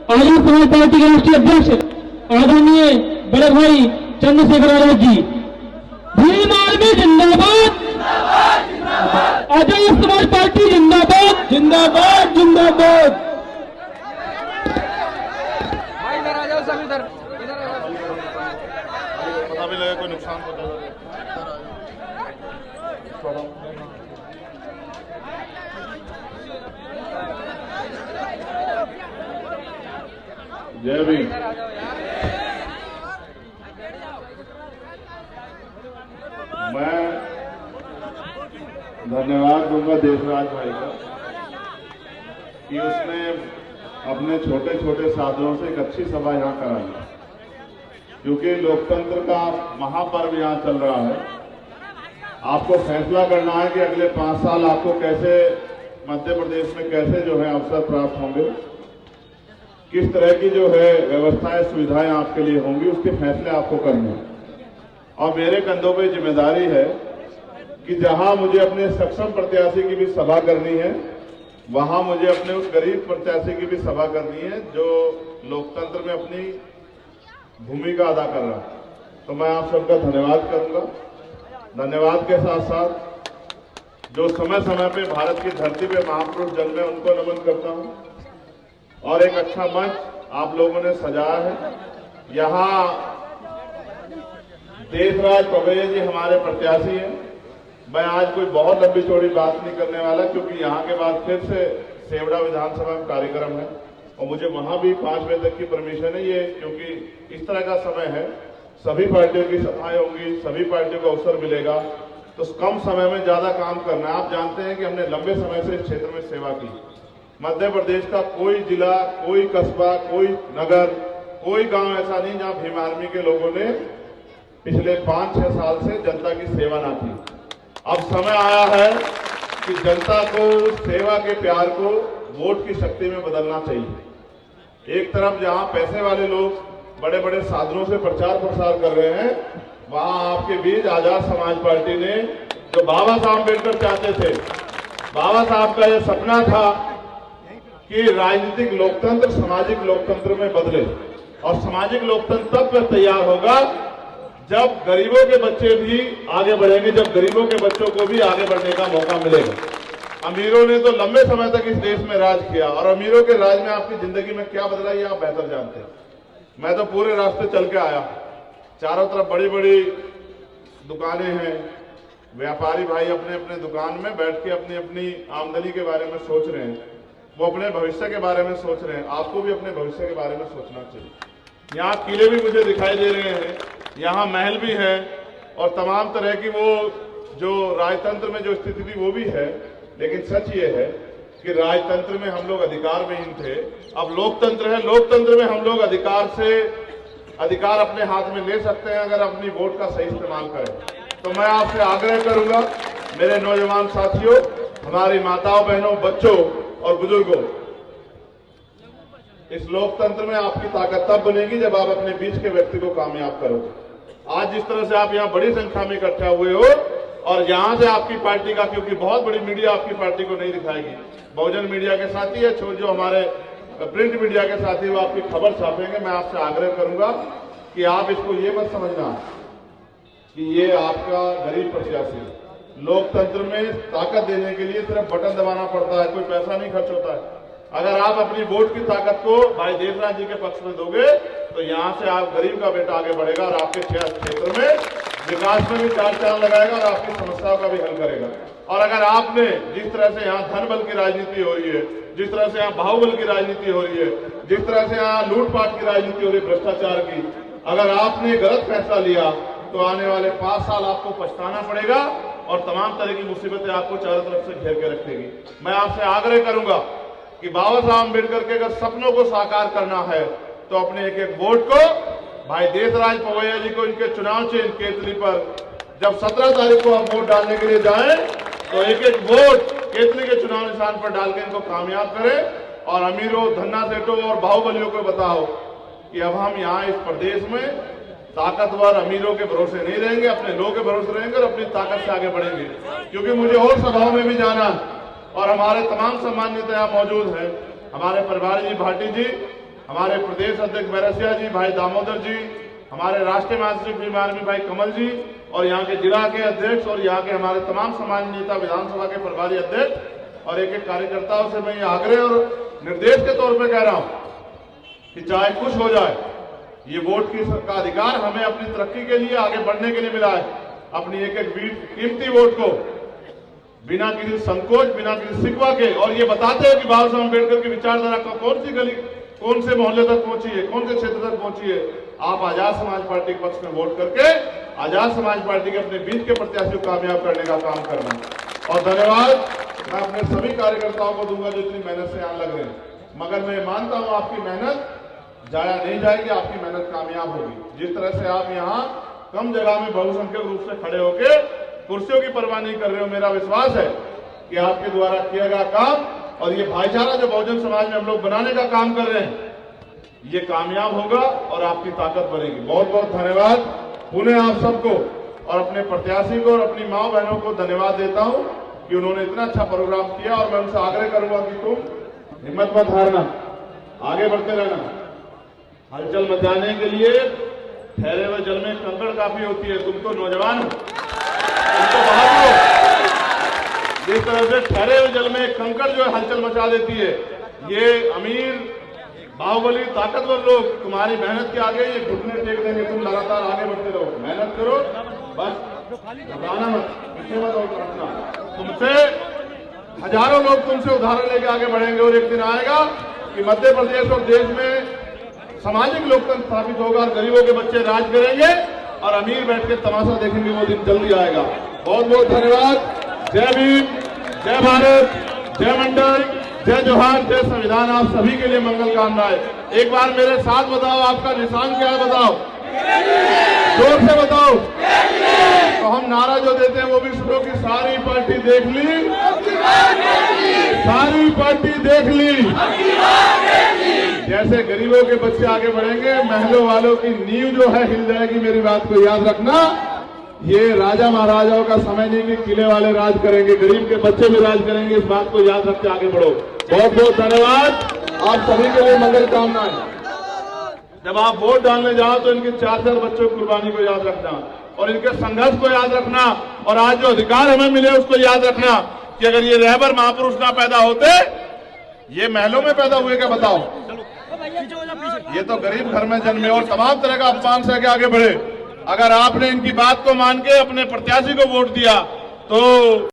Azad Samaj party के राष्ट्रीय अध्यक्ष आदरणीय बड़े भाई चंद्रशेखर आजाद जी। भीम आर्मी जिंदाबाद, आजाद समाज पार्टी जिंदाबाद, जिंदाबाद जिंदाबाद। भाई इधर आ जाओ, सब इधर इधर आ जाओ। पता भी लगे कोई नुकसान पता लगे। जय भीम। मैं धन्यवाद दूंगा देशराज भाई का कि उसने अपने छोटे छोटे साधनों से एक अच्छी सभा यहां कराई, क्योंकि लोकतंत्र का महापर्व यहां चल रहा है। आपको फैसला करना है कि अगले 5 साल आपको कैसे मध्य प्रदेश में कैसे जो है अवसर प्राप्त होंगे, किस तरह की जो है व्यवस्थाएं सुविधाएं आपके लिए होंगी, उसके फैसले आपको करने हैं। और मेरे कंधों पे जिम्मेदारी है कि जहां मुझे अपने सक्षम प्रत्याशी की भी सभा करनी है, वहां मुझे अपने उस गरीब प्रत्याशी की भी सभा करनी है जो लोकतंत्र में अपनी भूमिका अदा कर रहा है। तो मैं आप सबका धन्यवाद करूंगा। धन्यवाद के साथ साथ जो समय समय पे भारत की धरती पे महापुरुष जन्मे उनको नमन करता हूं। और एक अच्छा मंच आप लोगों ने सजाया है। यहां देशराज पवैया जी हमारे प्रत्याशी हैं। मैं आज कोई बहुत लंबी चौड़ी बात नहीं करने वाला, क्योंकि यहां के बाद फिर से सेवड़ा विधानसभा में कार्यक्रम है और मुझे वहां भी 5 बजे तक की परमिशन है। ये क्योंकि इस तरह का समय है, सभी पार्टियों की सभाएं होंगी, सभी पार्टियों को अवसर मिलेगा, तो कम समय में ज्यादा काम करना है। आप जानते हैं कि हमने लंबे समय से इस क्षेत्र में सेवा की। मध्य प्रदेश का कोई जिला, कोई कस्बा, कोई नगर, कोई गांव ऐसा नहीं जहां भीम आर्मी के लोगों ने पिछले 5-6 साल से जनता की सेवा ना की। अब समय आया है कि जनता को सेवा के प्यार को वोट की शक्ति में बदलना चाहिए। एक तरफ जहां पैसे वाले लोग बड़े बड़े साधनों से प्रचार प्रसार कर रहे हैं, वहां आपके बीच आजाद समाज पार्टी ने जो बाबा साहब अम्बेडकर चाहते थे, बाबा साहब का यह सपना था कि राजनीतिक लोकतंत्र सामाजिक लोकतंत्र में बदले। और सामाजिक लोकतंत्र तब तैयार होगा जब गरीबों के बच्चे भी आगे बढ़ेंगे, जब गरीबों के बच्चों को भी आगे बढ़ने का मौका मिलेगा। अमीरों ने तो लंबे समय तक इस देश में राज किया, और अमीरों के राज में आपकी जिंदगी में क्या बदला ये आप बेहतर जानते हैं। मैं तो पूरे रास्ते चल के आया, चारों तरफ बड़ी बड़ी दुकानें हैं, व्यापारी भाई अपने अपने दुकान में बैठ के अपनी अपनी आमदनी के बारे में सोच रहे हैं, वो अपने भविष्य के बारे में सोच रहे हैं। आपको भी अपने भविष्य के बारे में सोचना चाहिए। यहाँ किले भी मुझे दिखाई दे रहे हैं, यहाँ महल भी है, और तमाम तरह की वो जो राजतंत्र में जो स्थिति थी वो भी है। लेकिन सच ये है कि राजतंत्र में हम लोग अधिकार विहीन थे, अब लोकतंत्र है। लोकतंत्र में हम लोग अधिकार अपने हाथ में ले सकते हैं अगर अपनी वोट का सही इस्तेमाल करें। तो मैं आपसे आग्रह करूंगा, मेरे नौजवान साथियों, हमारी माताओं, बहनों, बच्चों और बुजुर्गों, इस लोकतंत्र में आपकी ताकत तब बनेगी जब आप अपने बीच के व्यक्ति को कामयाब करोगे। आज जिस तरह से आप यहाँ बड़ी संख्या में इकट्ठा हुए हो, और यहां से आपकी पार्टी का, क्योंकि बहुत बड़ी मीडिया आपकी पार्टी को नहीं दिखाएगी, बहुजन मीडिया के साथी है, जो हमारे प्रिंट मीडिया के साथी वो आपकी खबर छापेंगे। मैं आपसे आग्रह करूंगा कि आप इसको ये मत समझना कि ये आपका गरीब प्रत्याशी है। लोकतंत्र में ताकत देने के लिए सिर्फ बटन दबाना पड़ता है, कोई पैसा नहीं खर्च होता है। अगर आप अपनी वोट की ताकत को भाई देशराज जी के पक्ष में दोगे तो यहां से आप गरीब का बेटा आगे बढ़ेगा और आपके क्षेत्र में विकास में भी 4 चांद लगाएगा और आपकी समस्याओं का भी हल करेगा। और अगर आपने जिस तरह से यहाँ धन बल की राजनीति हो रही है, जिस तरह से यहाँ बाहुबल की राजनीति हो रही है, जिस तरह से यहाँ लूटपाट की राजनीति हो रही है, भ्रष्टाचार की, अगर आपने गलत फैसला लिया तो आने वाले 5 साल आपको पछताना पड़ेगा और तमाम तरह की मुसीबतें आपको चारों तरफ से घेर के रखेगी। मैं आपसे आग्रह करूंगा कि बाबा साहब अम्बेडकर के अगर सपनों को साकार करना है तो अपने एक एक वोट को भाई देशराज पवैया जी को इनके चुनाव चिन्ह केतली पर जब 17 तारीख को आप वोट डालने के लिए जाएं तो एक एक वोट केतली के चुनाव निशान पर डाल के इनको कामयाब करें। और अमीरों, धन्ना सेठों और बाहुबलियों को बताओ कि अब हम यहाँ इस प्रदेश में ताकतवर अमीरों के भरोसे नहीं रहेंगे, अपने लोगों के भरोसे रहेंगे और अपनी ताकत से आगे बढ़ेंगे। क्योंकि मुझे और सभाओं में भी जाना और हमारे तमाम सम्मानित यहाँ मौजूद हैं, हमारे प्रभारी जी भाटी जी, हमारे प्रदेश अध्यक्ष बैरसिया जी, भाई दामोदर जी, हमारे राष्ट्रीय महासचिव भीम आर्मी भाई कमल जी, और यहाँ के जिला के अध्यक्ष और यहाँ के हमारे तमाम समाज नेता, विधानसभा के प्रभारी अध्यक्ष और एक एक कार्यकर्ताओं से मैं ये आग्रह और निर्देश के तौर पे कह रहा हूं कि चाहे कुछ हो जाए, ये वोट का अधिकार हमें अपनी तरक्की के लिए, आगे बढ़ने के लिए मिला है। अपनी एक एक कीमती वोट को बिना किसी संकोच, बिना किसी सिकवा के, और ये बताते हैं कि बाबा साहब अम्बेडकर की विचारधारा कौन सी गली, कौन से मोहल्ले तक पहुंची है, कौन से क्षेत्र तक पहुंची है। आप आजाद समाज पार्टी के पक्ष में वोट करके आजाद समाज पार्टी के अपने बीच के प्रत्याशी को कामयाब करने का काम करना। और धन्यवाद मैं अपने सभी कार्यकर्ताओं को दूंगा जो इतनी मेहनत से यहाँ लग रहे हैं, मगर मैं मानता हूं आपकी मेहनत जाया नहीं जाएगी, आपकी मेहनत कामयाब होगी। जिस तरह से आप यहाँ कम जगह में बहुसंख्यक रूप से खड़े होकर कुर्सियों की परवाह नहीं कर रहे हो, मेरा विश्वास है कि आपके द्वारा किया गया काम और ये भाईचारा जो बहुजन समाज में हम लोग बनाने का काम कर रहे हैं, ये कामयाब होगा और आपकी ताकत बढ़ेगी। बहुत बहुत धन्यवाद पुनः आप सबको और अपने प्रत्याशी को और अपनी माँ बहनों को धन्यवाद देता हूं कि उन्होंने इतना अच्छा प्रोग्राम किया। और मैं उनसे आग्रह करूंगा कि तुम हिम्मत मत हारना, आगे बढ़ते रहना। हलचल मचाने के लिए ठहरे हुए जल में कंकड़ काफी होती है। तुम तो नौजवान हो, तुम तो बहादुर हो। जिस तरह से ठहरे हुए जल में कंकड़ जो है हलचल मचा देती है, ये अमीर बाहुबली ताकतवर लोग तुम्हारी मेहनत के आगे ये घुटने टेक देंगे। तुम लगातार आगे बढ़ते रहो, मेहनत करो, बस घबराना मत, पीछे मत हटना। तुमसे हजारों लोग तुमसे उदाहरण लेके आगे बढ़ेंगे और एक दिन आएगा कि मध्य प्रदेश और देश में सामाजिक लोकतंत्र स्थापित होगा और गरीबों के बच्चे राज करेंगे और अमीर बैठ के तमाशा देखेंगे। वो दिन जल्दी आएगा। बहुत बहुत धन्यवाद। जय भीम, जय भारत, जय मंडल, जय जोहार, जय संविधान। आप सभी के लिए मंगल कामनाएं। एक बार मेरे साथ बताओ, आपका निशान क्या है? बताओ, जोर से बताओ। तो हम नारा जो देते हैं वो भी सुनो कि सारी पार्टी देख ली, सारी पार्टी देख ली। जैसे गरीबों के बच्चे आगे बढ़ेंगे, महलों वालों की नींव जो है हिल जाएगी। मेरी बात को याद रखना, ये राजा महाराजाओं का समय नहीं कि किले वाले राज करेंगे, गरीब के बच्चे भी राज करेंगे। इस बात को याद रख के आगे बढ़ो। बहुत बहुत धन्यवाद। आप सभी के लिए मंगल कामनाएं। जब आप वोट डालने जाओ तो इनके 4-4 बच्चों की कुर्बानी को याद रखना और इनके संघर्ष को याद रखना, और आज जो अधिकार हमें मिले उसको याद रखना कि अगर ये रहबर महापुरुष ना पैदा होते, ये महलों में पैदा हुए क्या? बताओ। ये तो गरीब घर में जन्मे और तमाम तरह का अपमान सह के आगे बढ़े। अगर आपने इनकी बात को मान के अपने प्रत्याशी को वोट दिया तो